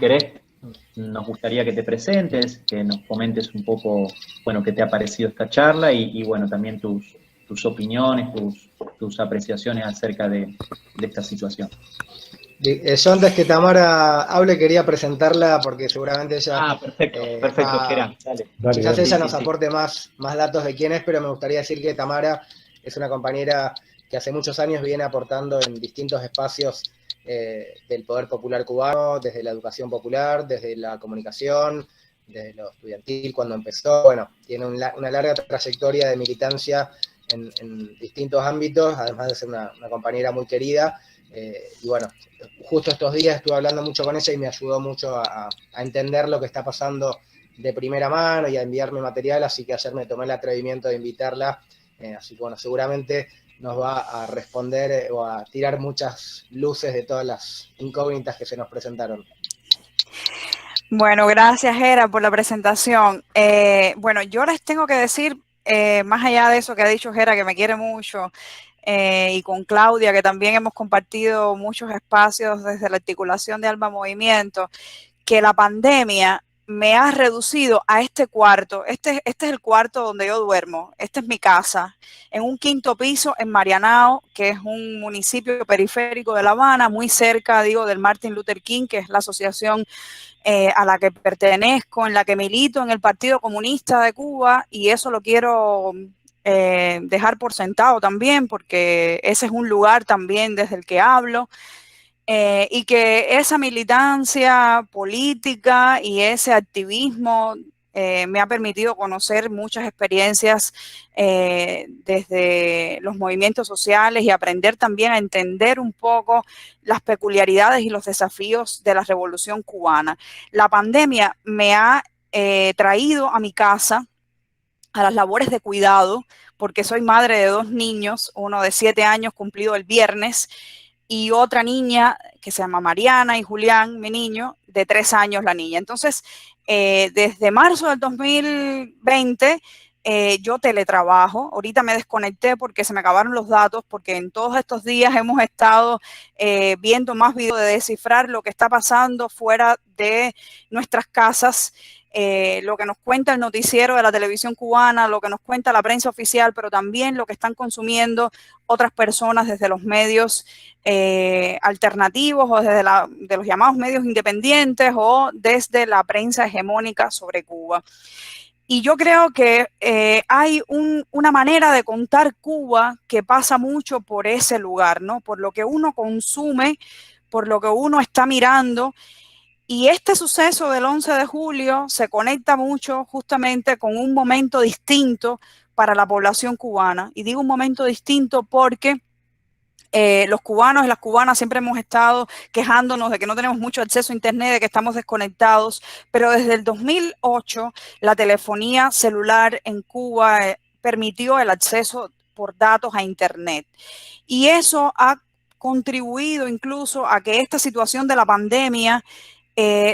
querés, nos gustaría que te presentes, que nos comentes un poco, bueno, qué te ha parecido esta charla y bueno, también tus opiniones, tus apreciaciones acerca de esta situación. Yo antes que Tamara hable quería presentarla porque seguramente ella Ah, perfecto, perfecto, Gerard, dale. Dale, quizás dale. ella Sí, sí, nos sí. aporte más datos de quién es, pero me gustaría decir que Tamara es una compañera que hace muchos años viene aportando en distintos espacios del poder popular cubano, desde la educación popular, desde la comunicación, desde lo estudiantil cuando empezó. Bueno, tiene una larga trayectoria de militancia en distintos ámbitos, además de ser una compañera muy querida. Y bueno, justo estos días estuve hablando mucho con ella y me ayudó mucho a entender lo que está pasando de primera mano y a enviarme material, así que ayer me tomé el atrevimiento de invitarla, así que bueno, seguramente nos va a responder o a tirar muchas luces de todas las incógnitas que se nos presentaron. Bueno, gracias, Gera, por la presentación. Bueno, yo les tengo que decir, más allá de eso que ha dicho Gera, que me quiere mucho, y con Claudia, que también hemos compartido muchos espacios desde la articulación de Alma Movimiento, que la pandemia me ha reducido a este cuarto. Este es el cuarto donde yo duermo. Esta es mi casa, en un quinto piso en Marianao, que es un municipio periférico de La Habana, muy cerca, digo, del Martin Luther King, que es la asociación a la que pertenezco, en la que milito en el Partido Comunista de Cuba, y eso lo quiero dejar por sentado también, porque ese es un lugar también desde el que hablo. Y que esa militancia política y ese activismo me ha permitido conocer muchas experiencias desde los movimientos sociales y aprender también a entender un poco las peculiaridades y los desafíos de la revolución cubana. La pandemia me ha traído a mi casa a las labores de cuidado, porque soy madre de 2 niños, uno de 7 años cumplido el viernes, y otra niña que se llama Mariana y Julián, mi niño, de 3 años la niña. Entonces, desde marzo del 2020, yo teletrabajo. Ahorita me desconecté porque se me acabaron los datos, porque en todos estos días hemos estado viendo más videos de descifrar lo que está pasando fuera de nuestras casas. Lo que nos cuenta el noticiero de la televisión cubana, lo que nos cuenta la prensa oficial, pero también lo que están consumiendo otras personas desde los medios alternativos o desde de los llamados medios independientes o desde la prensa hegemónica sobre Cuba. Y yo creo que hay una manera de contar Cuba que pasa mucho por ese lugar, ¿no? Por lo que uno consume, por lo que uno está mirando. Y este suceso del 11 de julio se conecta mucho justamente con un momento distinto para la población cubana. Y digo un momento distinto porque los cubanos y las cubanas siempre hemos estado quejándonos de que no tenemos mucho acceso a Internet, de que estamos desconectados, pero desde el 2008 la telefonía celular en Cuba permitió el acceso por datos a Internet. Y eso ha contribuido incluso a que esta situación de la pandemia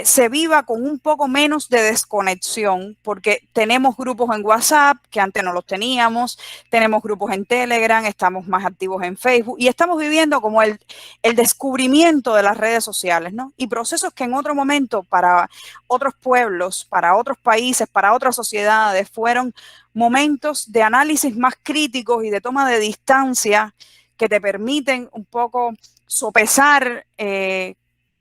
se viva con un poco menos de desconexión, porque tenemos grupos en WhatsApp que antes no los teníamos, tenemos grupos en Telegram, estamos más activos en Facebook y estamos viviendo como el descubrimiento de las redes sociales, ¿no? Y procesos que en otro momento para otros pueblos, para otros países, para otras sociedades fueron momentos de análisis más críticos y de toma de distancia que te permiten un poco sopesar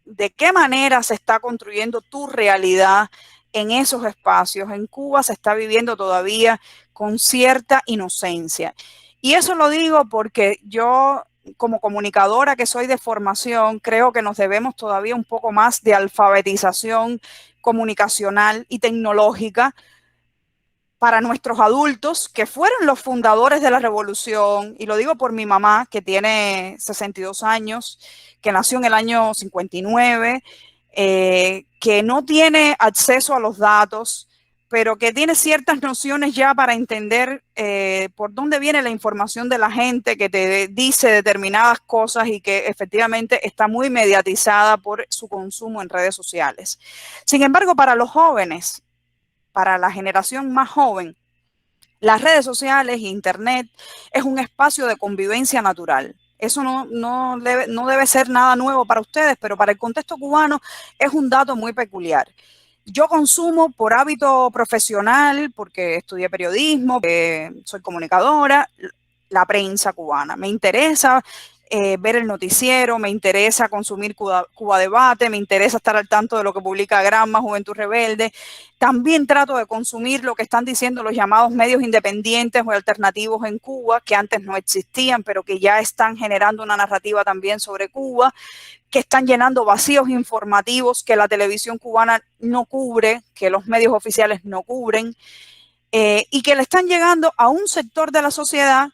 de qué manera se está construyendo tu realidad en esos espacios. En Cuba se está viviendo todavía con cierta inocencia. Y eso lo digo porque yo, como comunicadora que soy de formación, creo que nos debemos todavía un poco más de alfabetización comunicacional y tecnológica para nuestros adultos, que fueron los fundadores de la revolución, y lo digo por mi mamá, que tiene 62 años, que nació en el año 59, que no tiene acceso a los datos, pero que tiene ciertas nociones ya para entender por dónde viene la información de la gente, que te dice determinadas cosas y que efectivamente está muy mediatizada por su consumo en redes sociales. Sin embargo, para los jóvenes, para la generación más joven, las redes sociales e Internet es un espacio de convivencia natural. Eso no debe ser nada nuevo para ustedes, pero para el contexto cubano es un dato muy peculiar. Yo consumo por hábito profesional, porque estudié periodismo, soy comunicadora, la prensa cubana. Me interesa ver el noticiero, me interesa consumir Cuba Debate, me interesa estar al tanto de lo que publica Gramma, Juventud Rebelde. También trato de consumir lo que están diciendo los llamados medios independientes o alternativos en Cuba, que antes no existían, pero que ya están generando una narrativa también sobre Cuba, que están llenando vacíos informativos que la televisión cubana no cubre, que los medios oficiales no cubren, y que le están llegando a un sector de la sociedad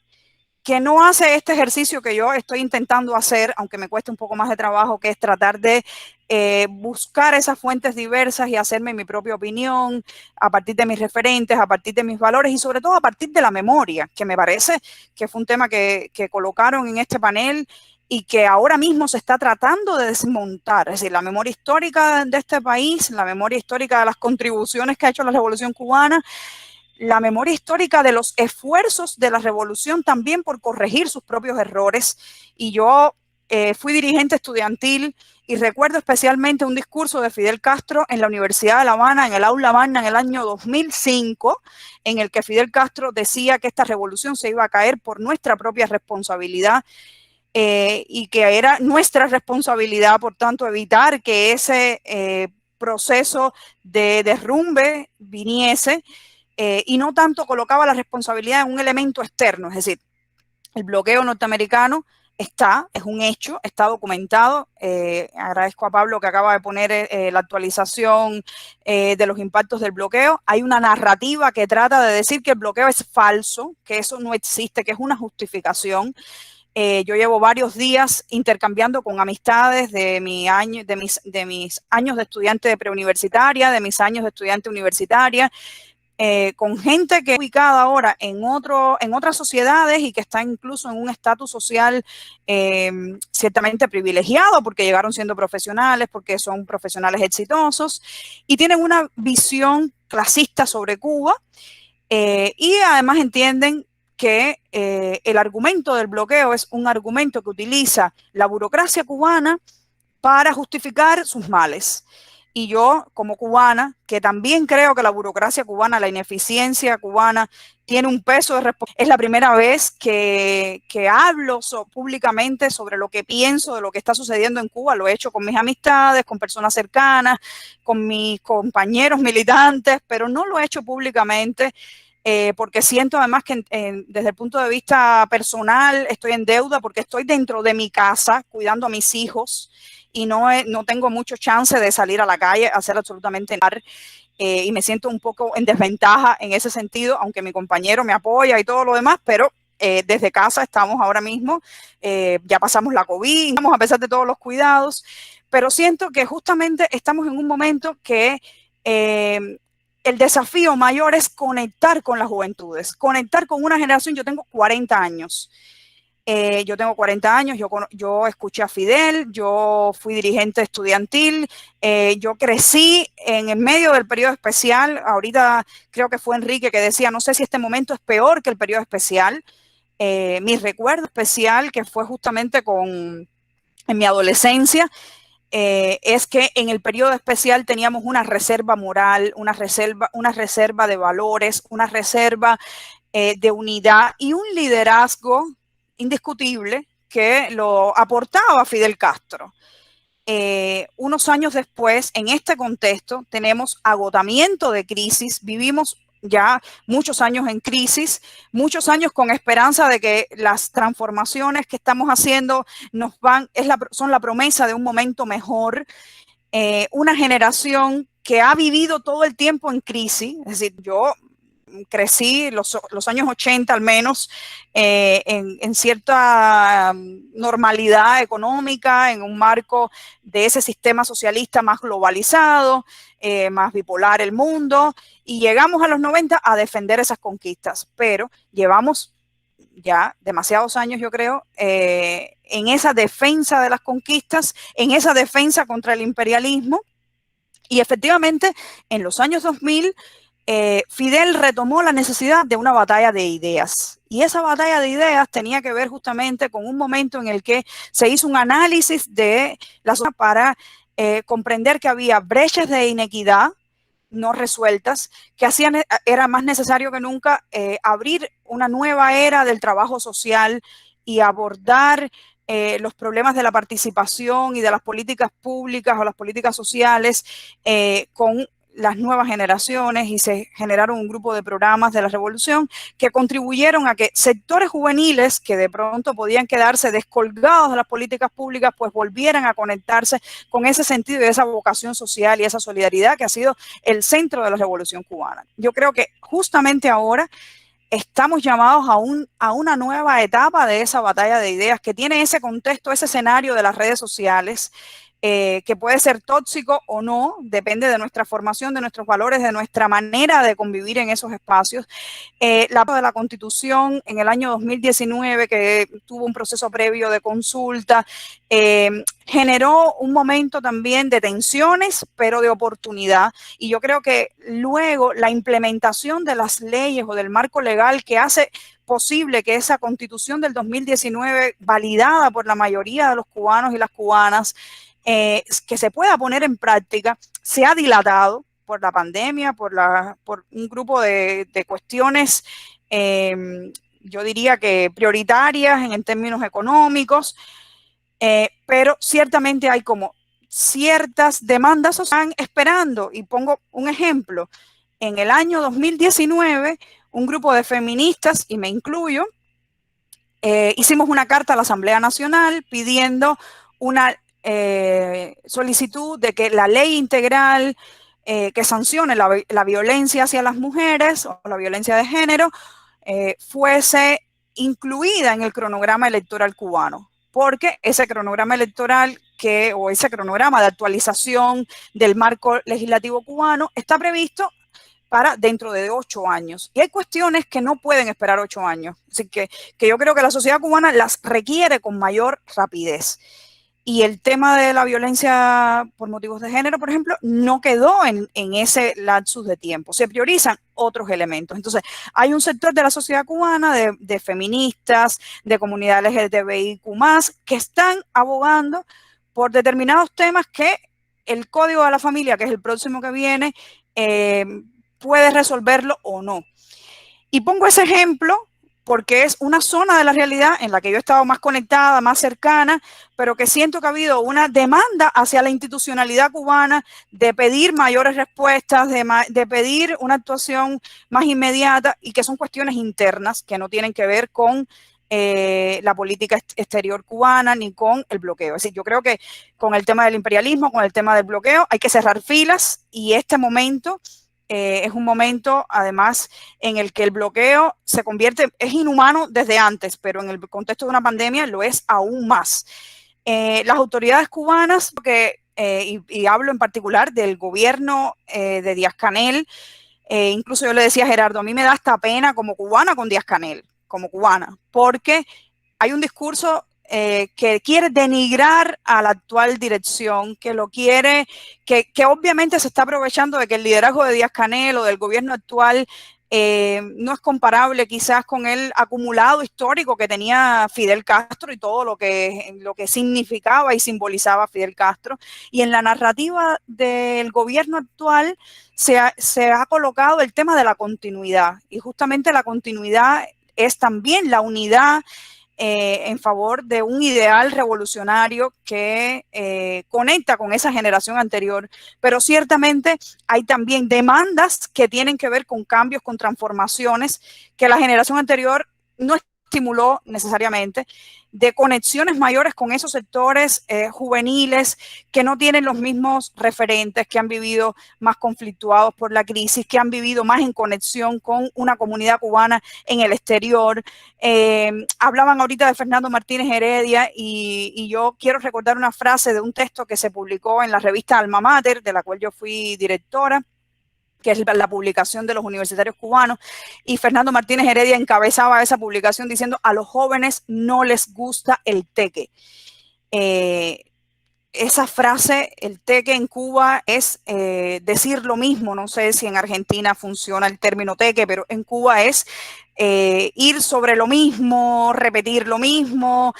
que no hace este ejercicio que yo estoy intentando hacer, aunque me cueste un poco más de trabajo, que es tratar de buscar esas fuentes diversas y hacerme mi propia opinión a partir de mis referentes, a partir de mis valores y sobre todo a partir de la memoria, que me parece que fue un tema que colocaron en este panel y que ahora mismo se está tratando de desmontar. Es decir, la memoria histórica de este país, la memoria histórica de las contribuciones que ha hecho la Revolución Cubana, la memoria histórica de los esfuerzos de la revolución también por corregir sus propios errores. Y yo fui dirigente estudiantil y recuerdo especialmente un discurso de Fidel Castro en la Universidad de La Habana, en el aula magna en el año 2005, en el que Fidel Castro decía que esta revolución se iba a caer por nuestra propia responsabilidad y que era nuestra responsabilidad, por tanto, evitar que ese proceso de derrumbe viniese. Y no tanto colocaba la responsabilidad en un elemento externo, es decir, el bloqueo norteamericano es un hecho, está documentado. Agradezco a Pablo que acaba de poner la actualización de los impactos del bloqueo. Hay una narrativa que trata de decir que el bloqueo es falso, que eso no existe, que es una justificación. Yo llevo varios días intercambiando con amistades de mis años de estudiante de preuniversitaria, de mis años de estudiante universitaria, con gente que es ubicada ahora en otras sociedades y que está incluso en un estatus social ciertamente privilegiado porque llegaron siendo profesionales, porque son profesionales exitosos y tienen una visión clasista sobre Cuba y además entienden que el argumento del bloqueo es un argumento que utiliza la burocracia cubana para justificar sus males. Y yo, como cubana, que también creo que la burocracia cubana, la ineficiencia cubana, tiene un peso de responsabilidad. Es la primera vez que hablo públicamente sobre lo que pienso de lo que está sucediendo en Cuba. Lo he hecho con mis amistades, con personas cercanas, con mis compañeros militantes, pero no lo he hecho públicamente porque siento además que desde el punto de vista personal estoy en deuda porque estoy dentro de mi casa cuidando a mis hijos y no tengo mucho chance de salir a la calle a hacer absolutamente nada. Y me siento un poco en desventaja en ese sentido, aunque mi compañero me apoya y todo lo demás, pero desde casa estamos ahora mismo, ya pasamos la COVID, a pesar de todos los cuidados, pero siento que justamente estamos en un momento que el desafío mayor es conectar con las juventudes, conectar con una generación. Yo tengo 40 años. Yo escuché a Fidel, yo fui dirigente estudiantil, yo crecí en el medio del periodo especial. Ahorita creo que fue Enrique que decía, no sé si este momento es peor que el periodo especial. Mi recuerdo especial, que fue justamente en mi adolescencia, es que en el periodo especial teníamos una reserva moral, una reserva de valores, una reserva de unidad y un liderazgo indiscutible que lo aportaba Fidel Castro. Unos años después, en este contexto, tenemos agotamiento de crisis, vivimos ya muchos años en crisis, muchos años con esperanza de que las transformaciones que estamos haciendo son la promesa de un momento mejor. Una generación que ha vivido todo el tiempo en crisis, es decir, yo crecí los años 80 al menos en cierta normalidad económica, en un marco de ese sistema socialista más globalizado, más bipolar el mundo, y llegamos a los 90 a defender esas conquistas, pero llevamos ya demasiados años, yo creo, en esa defensa de las conquistas, en esa defensa contra el imperialismo, y efectivamente en los años 2000 Fidel retomó la necesidad de una batalla de ideas. Y esa batalla de ideas tenía que ver justamente con un momento en el que se hizo un análisis de la sociedad para comprender que había brechas de inequidad no resueltas, que era más necesario que nunca abrir una nueva era del trabajo social y abordar los problemas de la participación y de las políticas públicas o las políticas sociales con las nuevas generaciones, y se generaron un grupo de programas de la revolución que contribuyeron a que sectores juveniles que de pronto podían quedarse descolgados de las políticas públicas, pues volvieran a conectarse con ese sentido y esa vocación social y esa solidaridad que ha sido el centro de la revolución cubana. Yo creo que justamente ahora estamos llamados a una nueva etapa de esa batalla de ideas que tiene ese contexto, ese escenario de las redes sociales, que puede ser tóxico o no, depende de nuestra formación, de nuestros valores, de nuestra manera de convivir en esos espacios. La de la Constitución en el año 2019, que tuvo un proceso previo de consulta, generó un momento también de tensiones, pero de oportunidad. Y yo creo que luego la implementación de las leyes o del marco legal que hace posible que esa Constitución del 2019, validada por la mayoría de los cubanos y las cubanas, que se pueda poner en práctica, se ha dilatado por la pandemia, por un grupo de cuestiones, yo diría que prioritarias en términos económicos, pero ciertamente hay como ciertas demandas que están esperando. Y pongo un ejemplo. En el año 2019, un grupo de feministas, y me incluyo, hicimos una carta a la Asamblea Nacional pidiendo una solicitud de que la ley integral que sancione la violencia hacia las mujeres o la violencia de género fuese incluida en el cronograma electoral cubano, porque ese cronograma electoral o ese cronograma de actualización del marco legislativo cubano está previsto para dentro de 8 años. Y hay cuestiones que no pueden esperar 8 años. Así que yo creo que la sociedad cubana las requiere con mayor rapidez. Y el tema de la violencia por motivos de género, por ejemplo, no quedó en ese lapsus de tiempo. Se priorizan otros elementos. Entonces, hay un sector de la sociedad cubana, de feministas, de comunidades LGTBIQ+, que están abogando por determinados temas que el Código de la Familia, que es el próximo que viene, puede resolverlo o no. Y pongo ese ejemplo porque es una zona de la realidad en la que yo he estado más conectada, más cercana, pero que siento que ha habido una demanda hacia la institucionalidad cubana de pedir mayores respuestas, de pedir una actuación más inmediata, y que son cuestiones internas que no tienen que ver con la política exterior cubana ni con el bloqueo. Es decir, yo creo que con el tema del imperialismo, con el tema del bloqueo, hay que cerrar filas, y este momento es un momento, además, en el que el bloqueo se convierte, es inhumano desde antes, pero en el contexto de una pandemia lo es aún más. Las autoridades cubanas, y hablo en particular del gobierno de Díaz-Canel, incluso yo le decía a Gerardo, a mí me da hasta pena como cubana con Díaz-Canel, como cubana, porque hay un discurso que quiere denigrar a la actual dirección, que obviamente se está aprovechando de que el liderazgo de Díaz-Canel o del gobierno actual no es comparable quizás con el acumulado histórico que tenía Fidel Castro y todo lo que significaba y simbolizaba Fidel Castro. Y en la narrativa del gobierno actual se ha colocado el tema de la continuidad, y justamente la continuidad es también la unidad en favor de un ideal revolucionario que conecta con esa generación anterior, pero ciertamente hay también demandas que tienen que ver con cambios, con transformaciones que la generación anterior no estimuló necesariamente, de conexiones mayores con esos sectores juveniles que no tienen los mismos referentes, que han vivido más conflictuados por la crisis, que han vivido más en conexión con una comunidad cubana en el exterior. Hablaban ahorita de Fernando Martínez Heredia, y yo quiero recordar una frase de un texto que se publicó en la revista Alma Mater, de la cual yo fui directora, que es la publicación de los universitarios cubanos, y Fernando Martínez Heredia encabezaba esa publicación diciendo: a los jóvenes no les gusta el teque. esa frase, el teque en Cuba es decir lo mismo. No sé si en Argentina funciona el término teque, pero en Cuba es ir sobre lo mismo, repetir lo mismo,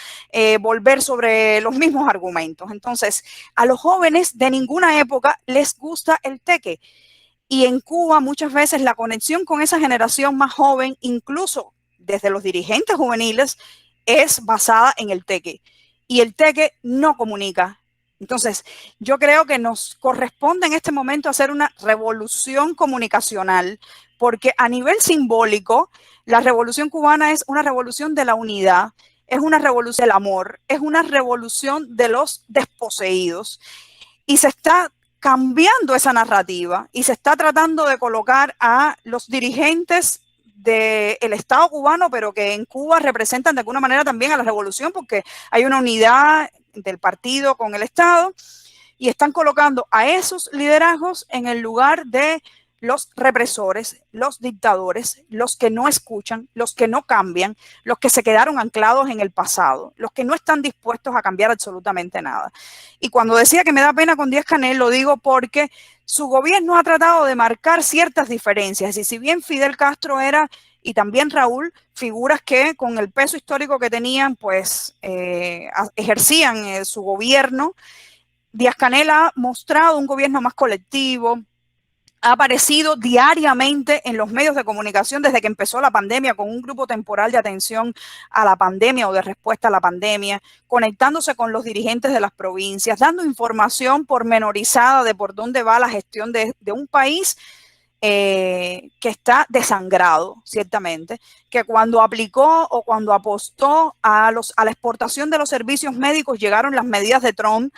volver sobre los mismos argumentos. Entonces, a los jóvenes de ninguna época les gusta el teque. Y en Cuba muchas veces la conexión con esa generación más joven, incluso desde los dirigentes juveniles, es basada en el teque. Y el teque no comunica. Entonces, yo creo que nos corresponde en este momento hacer una revolución comunicacional, porque a nivel simbólico, la revolución cubana es una revolución de la unidad, es una revolución del amor, es una revolución de los desposeídos. Y se está cambiando esa narrativa y se está tratando de colocar a los dirigentes del Estado cubano, pero que en Cuba representan de alguna manera también a la revolución, porque hay una unidad del partido con el Estado, y están colocando a esos liderazgos en el lugar de los represores, los dictadores, los que no escuchan, los que no cambian, los que se quedaron anclados en el pasado, los que no están dispuestos a cambiar absolutamente nada. Y cuando decía que me da pena con Díaz-Canel, lo digo porque su gobierno ha tratado de marcar ciertas diferencias. Y si bien Fidel Castro era, y también Raúl, figuras que con el peso histórico que tenían, pues ejercían su gobierno, Díaz-Canel ha mostrado un gobierno más colectivo, ha aparecido diariamente en los medios de comunicación desde que empezó la pandemia, con un grupo temporal de atención a la pandemia o de respuesta a la pandemia, conectándose con los dirigentes de las provincias, dando información pormenorizada de por dónde va la gestión de un país que está desangrado, ciertamente, que cuando aplicó o cuando apostó a la exportación de los servicios médicos llegaron las medidas de Trump,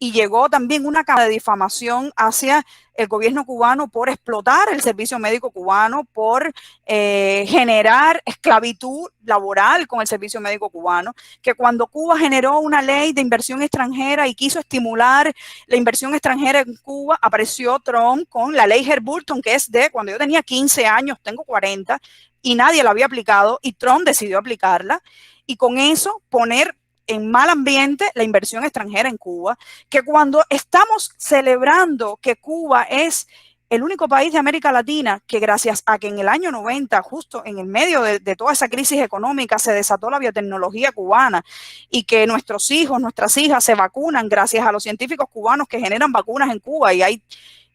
y llegó también una campaña de difamación hacia el gobierno cubano por explotar el servicio médico cubano, por generar esclavitud laboral con el servicio médico cubano, que cuando Cuba generó una ley de inversión extranjera y quiso estimular la inversión extranjera en Cuba, apareció Trump con la ley Burton, que es de cuando yo tenía 15 años, tengo 40, y nadie la había aplicado, y Trump decidió aplicarla, y con eso poner en mal ambiente la inversión extranjera en Cuba, que cuando estamos celebrando que Cuba es el único país de América Latina que gracias a que en el año 90, justo en el medio de toda esa crisis económica, se desató la biotecnología cubana y que nuestros hijos, nuestras hijas se vacunan gracias a los científicos cubanos que generan vacunas en Cuba, y hay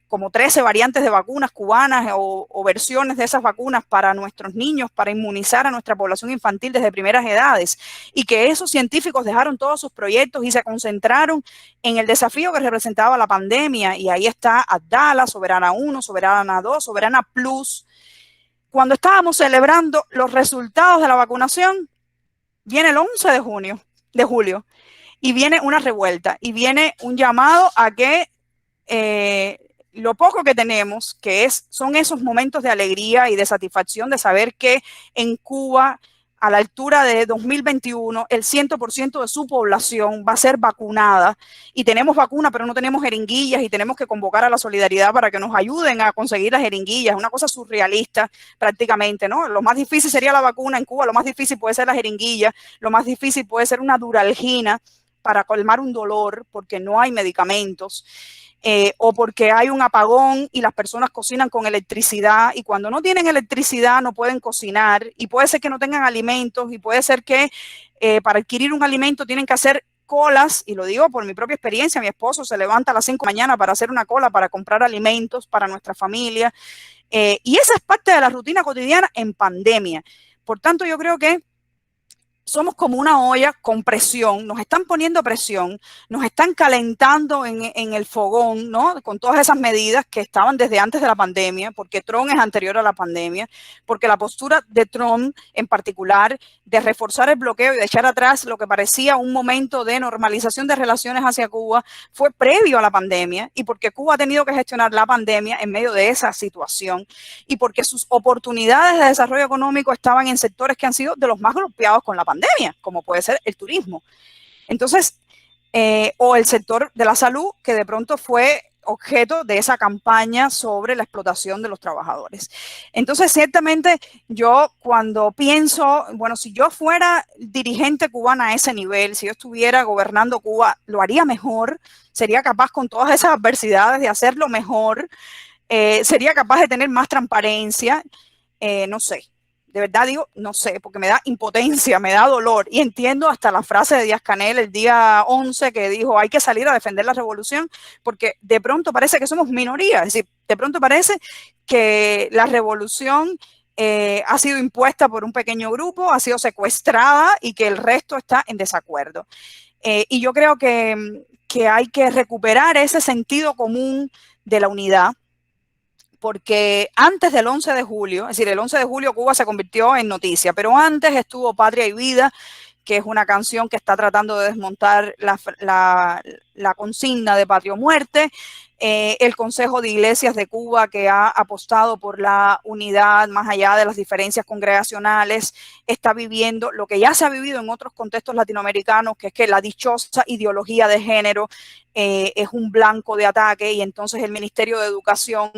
como 13 variantes de vacunas cubanas o versiones de esas vacunas para nuestros niños, para inmunizar a nuestra población infantil desde primeras edades, y que esos científicos dejaron todos sus proyectos y se concentraron en el desafío que representaba la pandemia, y ahí está Abdala, Soberana 1, Soberana 2, Soberana Plus. Cuando estábamos celebrando los resultados de la vacunación, viene el 11 de julio, y viene una revuelta, y viene un llamado a que lo poco que tenemos, que son esos momentos de alegría y de satisfacción de saber que en Cuba, a la altura de 2021, el 100% de su población va a ser vacunada, y tenemos vacuna, pero no tenemos jeringuillas, y tenemos que convocar a la solidaridad para que nos ayuden a conseguir las jeringuillas. Una cosa surrealista prácticamente, ¿no? Lo más difícil sería la vacuna en Cuba, lo más difícil puede ser la jeringuilla, lo más difícil puede ser una Duralgina para colmar un dolor porque no hay medicamentos. O porque hay un apagón y las personas cocinan con electricidad, y cuando no tienen electricidad no pueden cocinar, y puede ser que no tengan alimentos, y puede ser que para adquirir un alimento tienen que hacer colas, y lo digo por mi propia experiencia. Mi esposo se levanta a las 5 de la mañana para hacer una cola para comprar alimentos para nuestra familia, y esa es parte de la rutina cotidiana en pandemia. Por tanto, yo creo que somos como una olla con presión, nos están poniendo presión, nos están calentando en el fogón, ¿no? Con todas esas medidas que estaban desde antes de la pandemia, porque Trump es anterior a la pandemia, porque la postura de Trump en particular de reforzar el bloqueo y de echar atrás lo que parecía un momento de normalización de relaciones hacia Cuba fue previo a la pandemia, y porque Cuba ha tenido que gestionar la pandemia en medio de esa situación, y porque sus oportunidades de desarrollo económico estaban en sectores que han sido de los más golpeados con la pandemia, como puede ser el turismo. Entonces, o el sector de la salud, que de pronto fue objeto de esa campaña sobre la explotación de los trabajadores. Entonces, ciertamente, yo cuando pienso, bueno, si yo fuera dirigente cubana a ese nivel, si yo estuviera gobernando Cuba, lo haría mejor, sería capaz con todas esas adversidades de hacerlo mejor, sería capaz de tener más transparencia, no sé. De verdad digo, no sé, porque me da impotencia, me da dolor. Y entiendo hasta la frase de Díaz-Canel el día 11 que dijo, hay que salir a defender la revolución, porque de pronto parece que somos minoría. Es decir, de pronto parece que la revolución ha sido impuesta por un pequeño grupo, ha sido secuestrada y que el resto está en desacuerdo. Y yo creo que hay que recuperar ese sentido común de la unidad, porque antes del 11 de julio, es decir, el 11 de julio Cuba se convirtió en noticia, pero antes estuvo Patria y Vida, que es una canción que está tratando de desmontar la consigna de patria o muerte, el Consejo de Iglesias de Cuba, que ha apostado por la unidad más allá de las diferencias congregacionales, está viviendo lo que ya se ha vivido en otros contextos latinoamericanos, que es que la dichosa ideología de género es un blanco de ataque, y entonces el Ministerio de Educación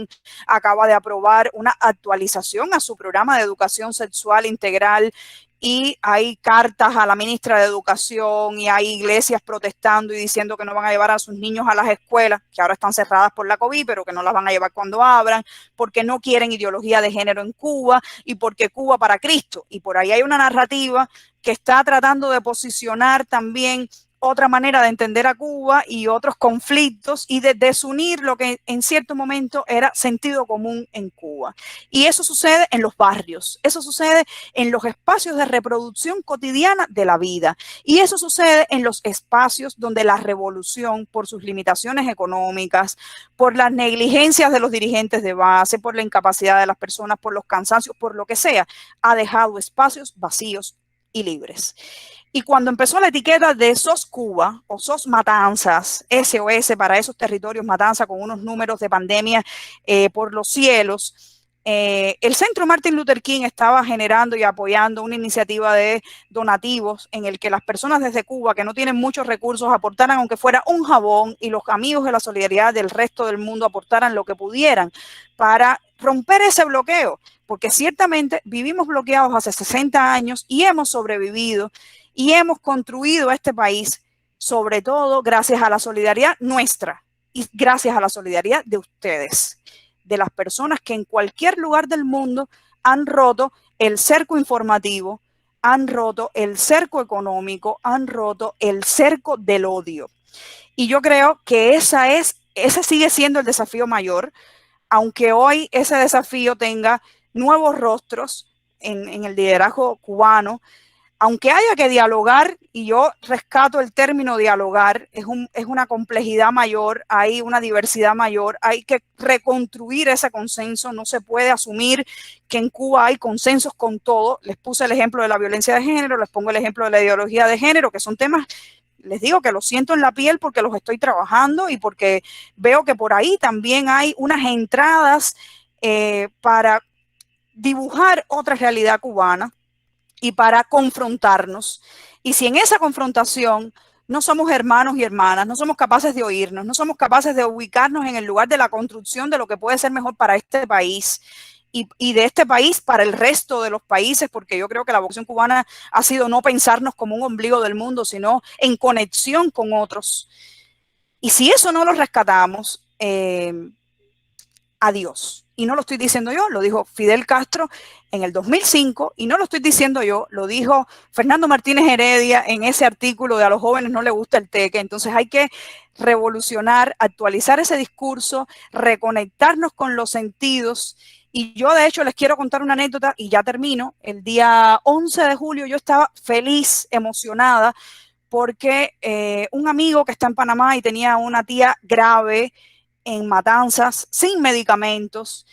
acaba de aprobar una actualización a su programa de educación sexual integral, y hay cartas a la ministra de Educación y hay iglesias protestando y diciendo que no van a llevar a sus niños a las escuelas, que ahora están cerradas por la COVID, pero que no las van a llevar cuando abran, porque no quieren ideología de género en Cuba y porque Cuba para Cristo. Y por ahí hay una narrativa que está tratando de posicionar también otra manera de entender a Cuba y otros conflictos y de desunir lo que en cierto momento era sentido común en Cuba. Y eso sucede en los barrios, eso sucede en los espacios de reproducción cotidiana de la vida, y eso sucede en los espacios donde la revolución, por sus limitaciones económicas, por las negligencias de los dirigentes de base, por la incapacidad de las personas, por los cansancios, por lo que sea, ha dejado espacios vacíos y libres. Y cuando empezó la etiqueta de SOS Cuba o SOS Matanzas, SOS para esos territorios, Matanza con unos números de pandemia por los cielos, el Centro Martin Luther King estaba generando y apoyando una iniciativa de donativos en el que las personas desde Cuba que no tienen muchos recursos aportaran aunque fuera un jabón, y los amigos de la solidaridad del resto del mundo aportaran lo que pudieran para romper ese bloqueo, porque ciertamente vivimos bloqueados hace 60 años y hemos sobrevivido y hemos construido este país, sobre todo gracias a la solidaridad nuestra y gracias a la solidaridad de ustedes, de las personas que en cualquier lugar del mundo han roto el cerco informativo, han roto el cerco económico, han roto el cerco del odio. Y yo creo que ese sigue siendo el desafío mayor, aunque hoy ese desafío tenga nuevos rostros en el liderazgo cubano, aunque haya que dialogar, y yo rescato el término dialogar, es una complejidad mayor, hay una diversidad mayor, hay que reconstruir ese consenso, no se puede asumir que en Cuba hay consensos con todo. Les puse el ejemplo de la violencia de género, les pongo el ejemplo de la ideología de género, que son temas, les digo que los siento en la piel porque los estoy trabajando y porque veo que por ahí también hay unas entradas para dibujar otra realidad cubana y para confrontarnos. Y si en esa confrontación no somos hermanos y hermanas, no somos capaces de oírnos, no somos capaces de ubicarnos en el lugar de la construcción de lo que puede ser mejor para este país y de este país para el resto de los países, porque yo creo que la vocación cubana ha sido no pensarnos como un ombligo del mundo, sino en conexión con otros. Y si eso no lo rescatamos, adiós. Y no lo estoy diciendo yo, lo dijo Fidel Castro en el 2005, y no lo estoy diciendo yo, lo dijo Fernando Martínez Heredia en ese artículo de A los jóvenes no les gusta el teque. Entonces hay que revolucionar, actualizar ese discurso, reconectarnos con los sentidos. Y yo de hecho les quiero contar una anécdota y ya termino. El día 11 de julio yo estaba feliz, emocionada, porque un amigo que está en Panamá y tenía una tía grave en Matanzas, sin medicamentos,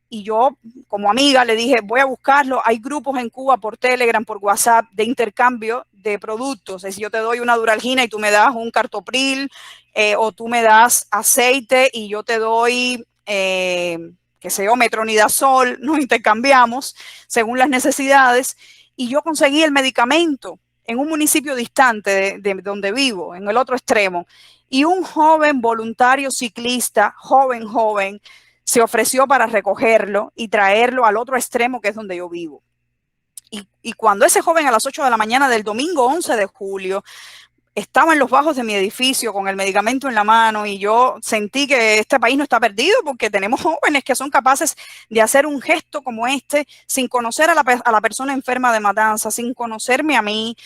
y yo como amiga le dije, voy a buscarlo. Hay grupos en Cuba por Telegram, por WhatsApp, de intercambio de productos. Es decir, yo te doy una Duralgina y tú me das un Cartopril, o tú me das aceite y yo te doy, qué sé yo, metronidazol, nos intercambiamos según las necesidades, y yo conseguí el medicamento en un municipio distante de donde vivo, en el otro extremo, y un joven voluntario ciclista, joven, se ofreció para recogerlo y traerlo al otro extremo, que es donde yo vivo. Y cuando ese joven a las 8 de la mañana del domingo 11 de julio estaba en los bajos de mi edificio con el medicamento en la mano, y yo sentí que este país no está perdido porque tenemos jóvenes que son capaces de hacer un gesto como este sin conocer a la persona enferma de Matanzas, sin conocerme a mí.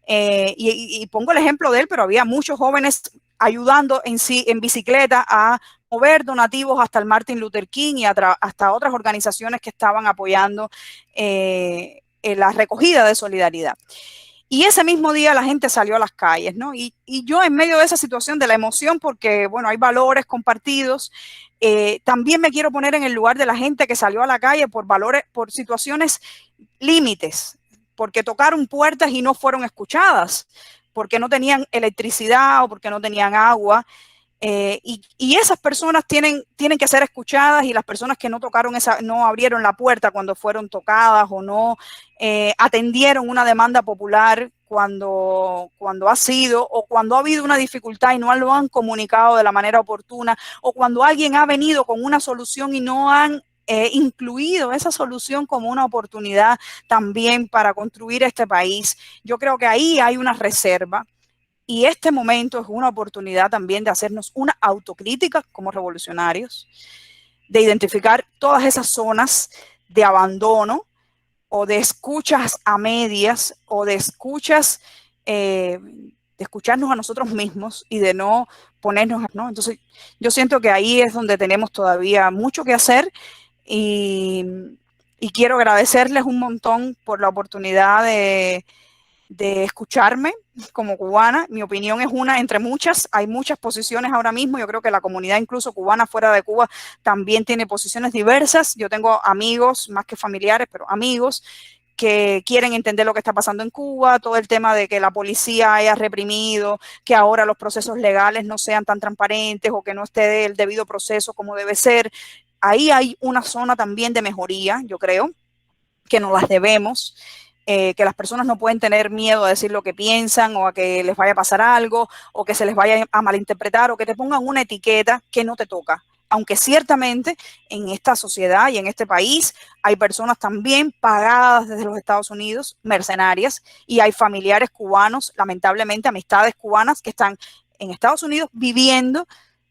Y pongo el ejemplo de él, pero había muchos jóvenes ayudando en bicicleta a mover donativos hasta el Martin Luther King y hasta otras organizaciones que estaban apoyando la recogida de solidaridad. Y ese mismo día la gente salió a las calles, ¿no? Y yo en medio de esa situación de la emoción, porque, bueno, hay valores compartidos, también me quiero poner en el lugar de la gente que salió a la calle por situaciones límites, porque tocaron puertas y no fueron escuchadas, porque no tenían electricidad o porque no tenían agua. Y esas personas tienen que ser escuchadas, y las personas que no tocaron no abrieron la puerta cuando fueron tocadas, o no atendieron una demanda popular cuando ha sido, o cuando ha habido una dificultad y no lo han comunicado de la manera oportuna, o cuando alguien ha venido con una solución y no han incluido esa solución como una oportunidad también para construir este país. Yo creo que ahí hay una reserva. Y este momento es una oportunidad también de hacernos una autocrítica como revolucionarios, de identificar todas esas zonas de abandono o de escuchas a medias, o de escucharnos a nosotros mismos y de no ponernos, ¿no? Entonces, yo siento que ahí es donde tenemos todavía mucho que hacer, y quiero agradecerles un montón por la oportunidad de escucharme como cubana. Mi opinión es una entre muchas, hay muchas posiciones ahora mismo. Yo creo que la comunidad incluso cubana fuera de Cuba también tiene posiciones diversas. Yo tengo amigos, más que familiares, pero amigos que quieren entender lo que está pasando en Cuba, todo el tema de que la policía haya reprimido, que ahora los procesos legales no sean tan transparentes o que no esté el debido proceso como debe ser. Ahí hay una zona también de mejoría, yo creo, que nos las debemos. Que las personas no pueden tener miedo a decir lo que piensan, o a que les vaya a pasar algo, o que se les vaya a malinterpretar, o que te pongan una etiqueta que no te toca. Aunque ciertamente en esta sociedad y en este país hay personas también pagadas desde los Estados Unidos, mercenarias, y hay familiares cubanos, lamentablemente amistades cubanas que están en Estados Unidos viviendo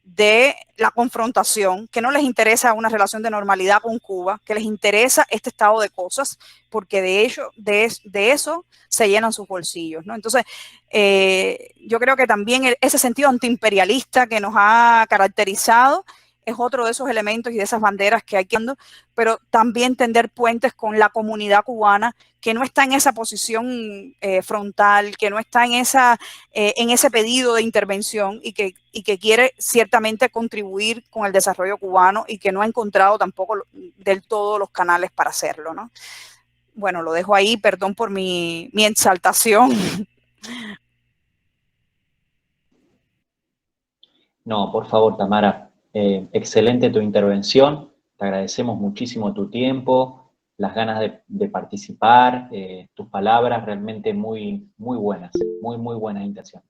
de la confrontación, que no les interesa una relación de normalidad con Cuba, que les interesa este estado de cosas, porque de eso se llenan sus bolsillos, ¿no? Entonces, yo creo que también ese sentido antiimperialista que nos ha caracterizado es otro de esos elementos y de esas banderas que hay que andar, pero también tender puentes con la comunidad cubana que no está en esa posición frontal, que no está en ese pedido de intervención, y que quiere ciertamente contribuir con el desarrollo cubano, y que no ha encontrado tampoco del todo los canales para hacerlo, ¿no? Bueno, lo dejo ahí, perdón por mi exaltación. No, por favor, Tamara, excelente tu intervención, te agradecemos muchísimo tu tiempo, las ganas de participar, tus palabras realmente muy, muy buenas, muy buenas intenciones.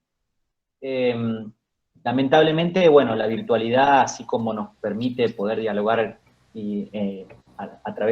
Lamentablemente, bueno, la virtualidad, así como nos permite poder dialogar a través